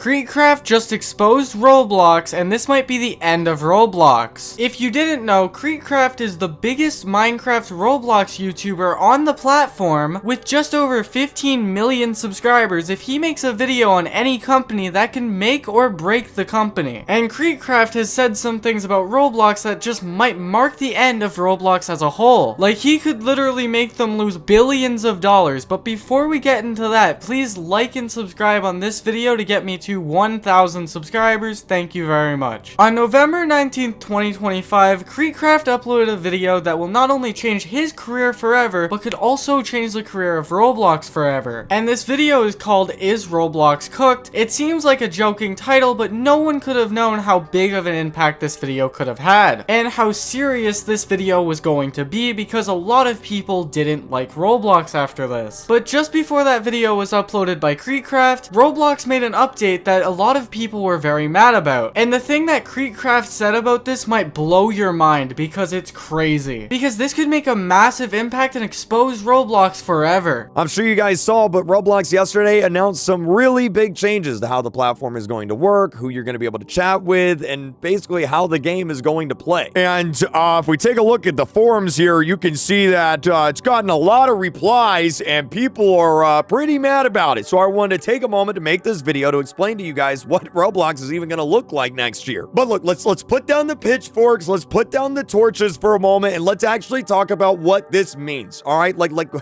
Kreekcraft just exposed Roblox, and this might be the end of Roblox. If you didn't know, Kreekcraft is the biggest Minecraft Roblox YouTuber on the platform with just over 15 million subscribers. If he makes a video on any company, that can make or break the company. And Kreekcraft has said some things about Roblox that just might mark the end of Roblox as a whole. Like, he could literally make them lose billions of dollars. But before we get into that, please like and subscribe on this video to get me to 1,000 subscribers. Thank you very much. On November 19th, 2025, Kreekcraft uploaded a video that will not only change his career forever, but could also change the career of Roblox forever. And this video is called "Is Roblox Cooked?" It seems like a joking title, but no one could have known how big of an impact this video could have had, and how serious this video was going to be, because a lot of people didn't like Roblox after this. But just before that video was uploaded by Kreekcraft, Roblox made an update that a lot of people were very mad about. And the thing that Kreekcraft said about this might blow your mind, because it's crazy. Because this could make a massive impact and expose Roblox forever. I'm sure you guys saw, but Roblox yesterday announced some really big changes to how the platform is going to work, who you're going to be able to chat with, and basically how the game is going to play. And if we take a look at the forums here, you can see that it's gotten a lot of replies, and people are pretty mad about it. So I wanted to take a moment to make this video to explain to you guys what Roblox is even going to look like next year. But look, let's put down the pitchforks, let's put down the torches for a moment, and let's actually talk about what this means. All right, like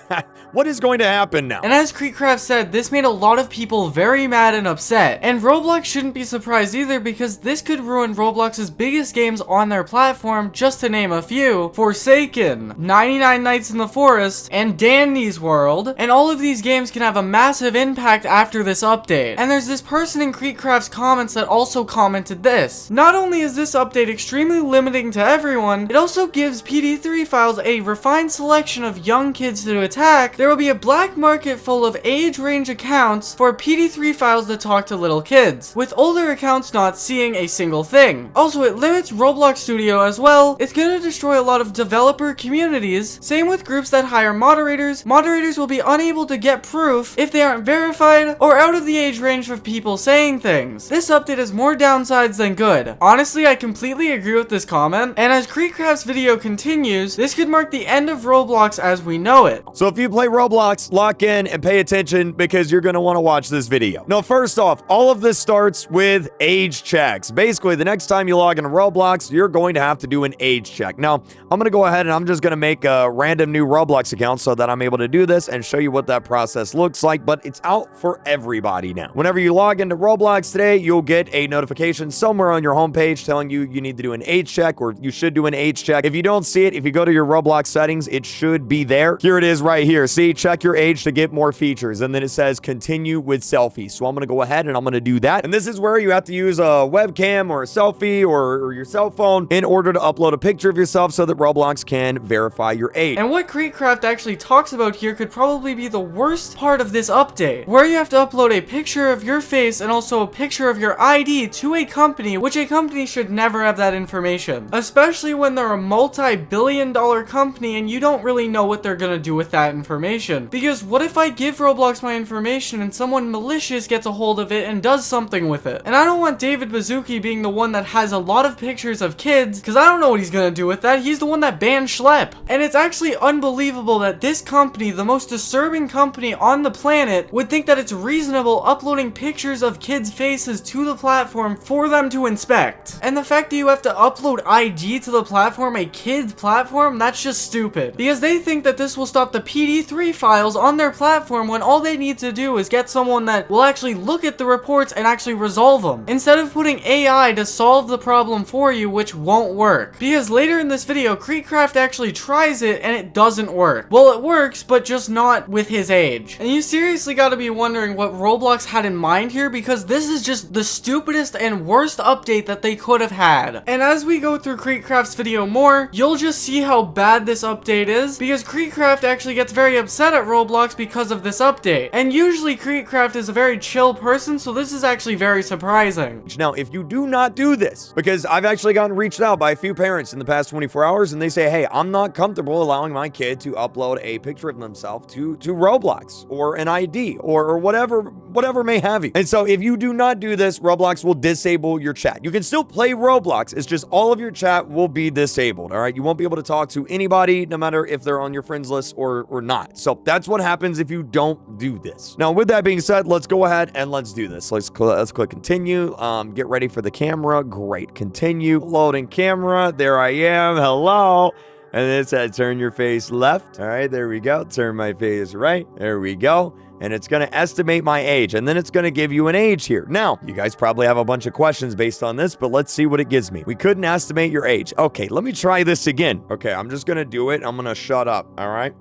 what is going to happen now? And as Kreekcraft said, this made a lot of people very mad and upset. And Roblox shouldn't be surprised either, because this could ruin Roblox's biggest games on their platform, just to name a few: Forsaken, 99 Nights in the Forest, and Dandy's World. And all of these games can have a massive impact after this update. And there's this person in Kreekcraft's comments that also commented this: not only is this update extremely limiting to everyone, it also gives PD3 files a refined selection of young kids to attack. There will be a black market full of age range accounts for PD3 files that talk to little kids, with older accounts not seeing a single thing. Also, it limits Roblox Studio as well. It's gonna destroy a lot of developer communities. Same with groups that hire moderators. Moderators will be unable to get proof if they aren't verified or out of the age range of people saying things. This update has more downsides than good. Honestly, I completely agree with this comment, and as Kreekcraft's video continues, this could mark the end of Roblox as we know it. So if you play Roblox, lock in and pay attention, because you're going to want to watch this video. Now, first off, all of this starts with age checks. Basically, the next time you log into Roblox, you're going to have to do an age check. Now, I'm going to go ahead and I'm just going to make a random new Roblox account so that I'm able to do this and show you what that process looks like, but it's out for everybody now. Whenever you log into Roblox today, you'll get a notification somewhere on your homepage telling you you need to do an age check, or you should do an age check. If you don't see it, if you go to your Roblox settings, it should be there. Here it is right here. See, check your age to get more features. And then it says continue with selfie. So I'm going to go ahead and I'm going to do that. And this is where you have to use a webcam or a selfie or your cell phone in order to upload a picture of yourself so that Roblox can verify your age. And what Kreekcraft actually talks about here could probably be the worst part of this update, where you have to upload a picture of your face and also a picture of your ID to a company, which a company should never have that information, especially when they're a multi-billion-dollar company and you don't really know what they're gonna do with that information. Because what if I give Roblox my information and someone malicious gets a hold of it and does something with it? And I don't want David Baszucki being the one that has a lot of pictures of kids, because I don't know what he's gonna do with that. He's the one that banned Schlep. And it's actually unbelievable that this company, the most disturbing company on the planet, would think that it's reasonable uploading pictures of kids' faces to the platform for them to inspect. And the fact that you have to upload ID to the platform, a kid's platform, that's just stupid. Because they think that this will stop the PD3 files on their platform, when all they need to do is get someone that will actually look at the reports and actually resolve them, instead of putting AI to solve the problem for you, which won't work. Because later in this video, Kreekcraft actually tries it and it doesn't work. Well, it works, but just not with his age. And you seriously gotta be wondering what Roblox had in mind here, because this is just the stupidest and worst update that they could have had. And as we go through Kreekcraft's video more, you'll just see how bad this update is, because Kreekcraft actually gets very upset at Roblox because of this update. And usually Kreekcraft is a very chill person, so this is actually very surprising. Now, if you do not do this, because I've actually gotten reached out by a few parents in the past 24 hours, and they say, hey, I'm not comfortable allowing my kid to upload a picture of themselves to Roblox or an ID or whatever may have you. And so if you do not do this, Roblox will disable your chat. You can still play Roblox. It's just all of your chat will be disabled, all right? You won't be able to talk to anybody, no matter if they're on your friends list or not. So that's what happens if you don't do this. Now, with that being said, let's go ahead and let's do this. Let's click continue. Get ready for the camera. Great. Continue. Loading camera. There I am. Hello. And then it said, turn your face left. All right, there we go. Turn my face right. There we go. And it's going to estimate my age. And then it's going to give you an age here. Now, you guys probably have a bunch of questions based on this, but let's see what it gives me. We couldn't estimate your age. Okay, let me try this again. Okay, I'm just going to do it. I'm going to shut up. All right.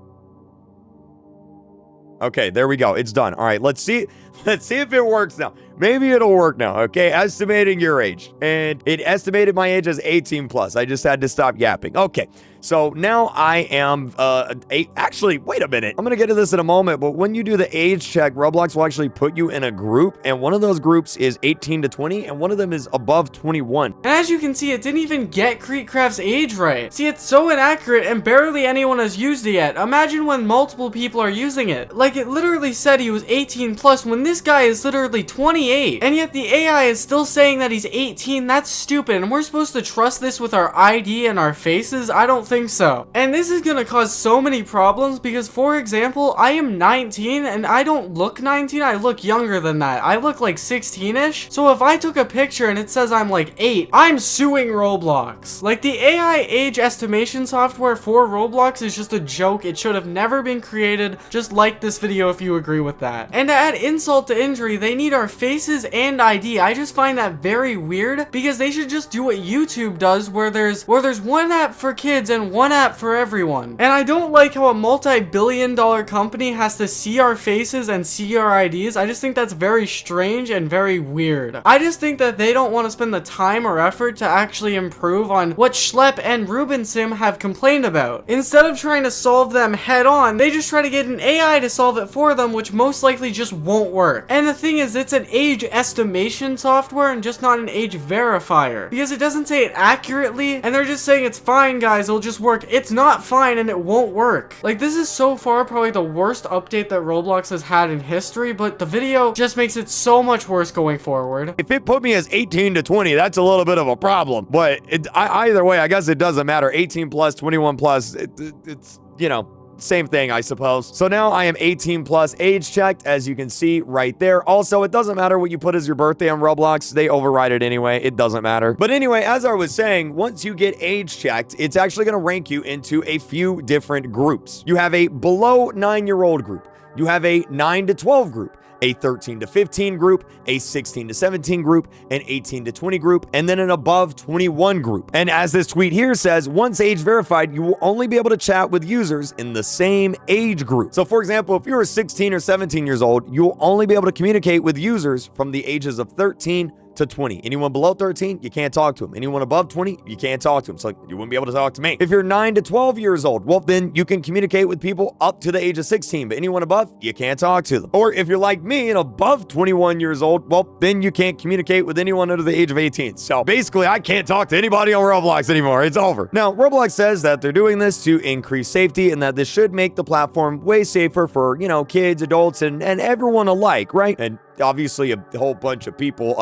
Okay, there we go. It's done. All right, let's see. Let's see if it works now. Maybe it'll work now. Okay, estimating your age. And it estimated my age as 18 plus. I just had to stop yapping. Okay, so now I am actually, wait a minute. I'm gonna get to this in a moment, but when you do the age check, Roblox will actually put you in a group, and one of those groups is 18 to 20, and one of them is above 21. And as you can see, it didn't even get Kreekcraft's age right. See, it's so inaccurate and barely anyone has used it yet. Imagine when multiple people are using it. Like, it literally said he was 18 plus when this guy is literally 28. And yet the AI is still saying that he's 18. That's stupid. And we're supposed to trust this with our ID and our faces? I don't think so. And this is gonna cause so many problems because, for example, I am 19 and I don't look 19. I look younger than that. I look like 16-ish. So if I took a picture and it says I'm like 8, I'm suing Roblox. Like, the AI age estimation software for Roblox is just a joke. It should have never been created. Just like this video if you agree with that. And to add insult to injury, they need our faces and ID. I just find that very weird because they should just do what YouTube does, where there's one app for kids and one app for everyone. And I don't like how a multi-billion-dollar company has to see our faces and see our IDs. I just think that's very strange and very weird. I just think that they don't want to spend the time or effort to actually improve on what Schlep and Ruben Sim have complained about. Instead of trying to solve them head on, they just try to get an AI to solve it for them, which most likely just won't work. And the thing is, it's an age estimation software and just not an age verifier, because it doesn't say it accurately, and they're just saying it's fine guys, it'll just work. It's not fine and it won't work. Like, this is so far probably the worst update that Roblox has had in history, but the video just makes it so much worse going forward. If it put me as 18 to 20, that's a little bit of a problem, but either way, I guess it doesn't matter. 18 plus, 21 plus, it's, you know, same thing, I suppose. So now I am 18 plus, age checked, as you can see right there. Also, it doesn't matter what you put as your birthday on Roblox. They override it anyway. It doesn't matter. But anyway, as I was saying, once you get age checked, it's actually going to rank you into a few different groups. You have a below 9-year-old group. You have a 9 to 12 group, a 13 to 15 group, a 16 to 17 group, an 18 to 20 group, and then an above 21 group. And as this tweet here says, once age verified, you will only be able to chat with users in the same age group. So for example, if you're 16 or 17 years old, you'll only be able to communicate with users from the ages of 13 to 20. Anyone below 13, you can't talk to them. Anyone above 20, you can't talk to them. So you wouldn't be able to talk to me. If you're 9 to 12 years old, well, then you can communicate with people up to the age of 16, but anyone above, you can't talk to them. Or if you're like me and above 21 years old, well, then you can't communicate with anyone under the age of 18. So basically, I can't talk to anybody on Roblox anymore. It's over. Now, Roblox says that they're doing this to increase safety and that this should make the platform way safer for, you know, kids, adults, and everyone alike, right? And obviously a whole bunch of people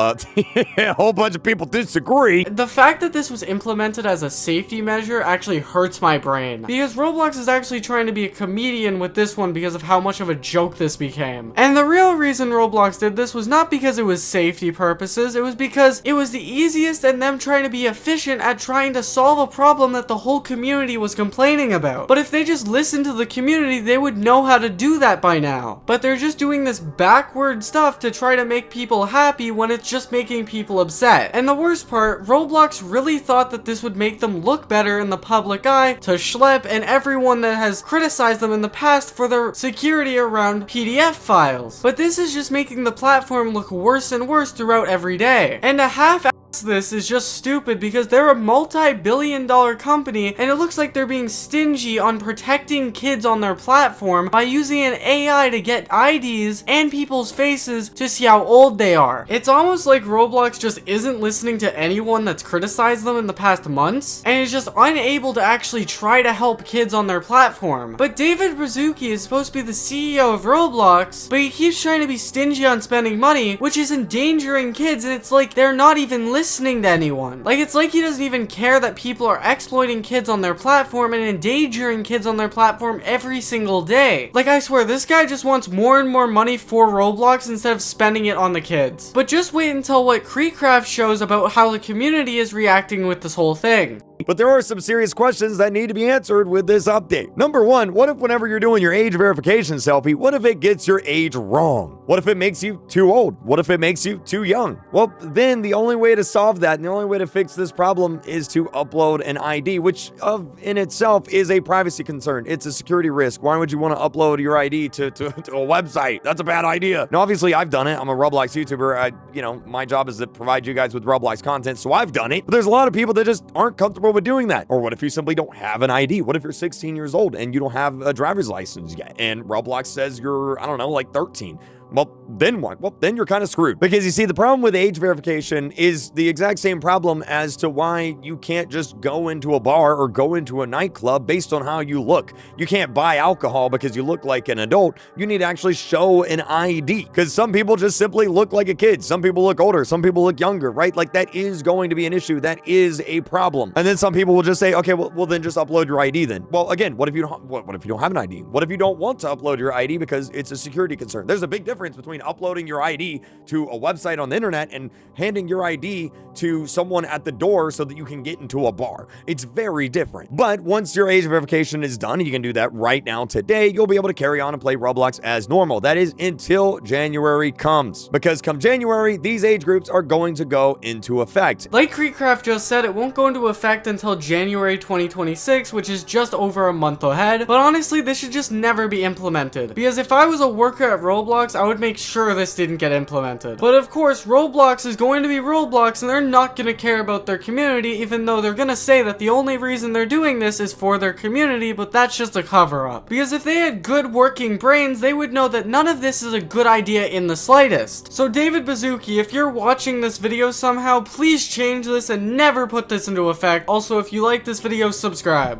disagree. The fact that this was implemented as a safety measure actually hurts my brain, because Roblox is actually trying to be a comedian with this one because of how much of a joke this became. And the real reason Roblox did this was not because it was safety purposes, it was because it was the easiest and them trying to be efficient at trying to solve a problem that the whole community was complaining about. But if they just listened to the community, they would know how to do that by now. But they're just doing this backward stuff to try to make people happy when it's just making people upset. And the worst part, Roblox really thought that this would make them look better in the public eye to Schlep and everyone that has criticized them in the past for their security around PDF files. But this is just making the platform look worse and worse throughout every day. And to half supports this is just stupid because they're a multi-billion-dollar company and it looks like they're being stingy on protecting kids on their platform by using an AI to get IDs and people's faces to see how old they are. It's almost like Roblox just isn't listening to anyone that's criticized them in the past months and is just unable to actually try to help kids on their platform. But David Baszucki is supposed to be the CEO of Roblox, but he keeps trying to be stingy on spending money, which is endangering kids, and it's like they're not even listening to anyone. Like, it's like he doesn't even care that people are exploiting kids on their platform and endangering kids on their platform every single day. Like, I swear, this guy just wants more and more money for Roblox instead of spending it on the kids. But just wait until what Kreekcraft shows about how the community is reacting with this whole thing. But there are some serious questions that need to be answered with this update. Number one, what if whenever you're doing your age verification selfie, what if it gets your age wrong? What if it makes you too old? What if it makes you too young? Well, then the only way to solve that and the only way to fix this problem is to upload an ID, which in itself is a privacy concern. It's a security risk. Why would you want to upload your ID to a website? That's a bad idea. Now, obviously, I've done it. I'm a Roblox YouTuber. My job is to provide you guys with Roblox content, so I've done it. But there's a lot of people that just aren't comfortable with doing that. Or what if you simply don't have an ID? What if you're 16 years old and you don't have a driver's license yet and Roblox says you're, I don't know, like 13? Well, then what? Well, then you're kind of screwed. Because you see, the problem with age verification is the exact same problem as to why you can't just go into a bar or go into a nightclub based on how you look. You can't buy alcohol because you look like an adult. You need to actually show an ID. Because some people just simply look like a kid. Some people look older. Some people look younger, right? Like, that is going to be an issue. That is a problem. And then some people will just say, okay, well then just upload your ID then. Well, again, what if you don't have an ID? What if you don't want to upload your ID because it's a security concern? There's a big difference between uploading your ID to a website on the internet and handing your ID to someone at the door so that you can get into a bar. It's very different. But once your age verification is done, and you can do that right now today, you'll be able to carry on and play Roblox as normal. That is until January comes. Because come January, these age groups are going to go into effect. Like Kreekcraft just said, it won't go into effect until January 2026, which is just over a month ahead. But honestly, this should just never be implemented. Because if I was a worker at Roblox, I would make sure this didn't get implemented. But of course, Roblox is going to be Roblox and they're not going to care about their community, even though they're going to say that the only reason they're doing this is for their community, but that's just a cover-up. Because if they had good working brains, they would know that none of this is a good idea in the slightest. So David Baszucki, if you're watching this video somehow, please change this and never put this into effect. Also, if you like this video, subscribe.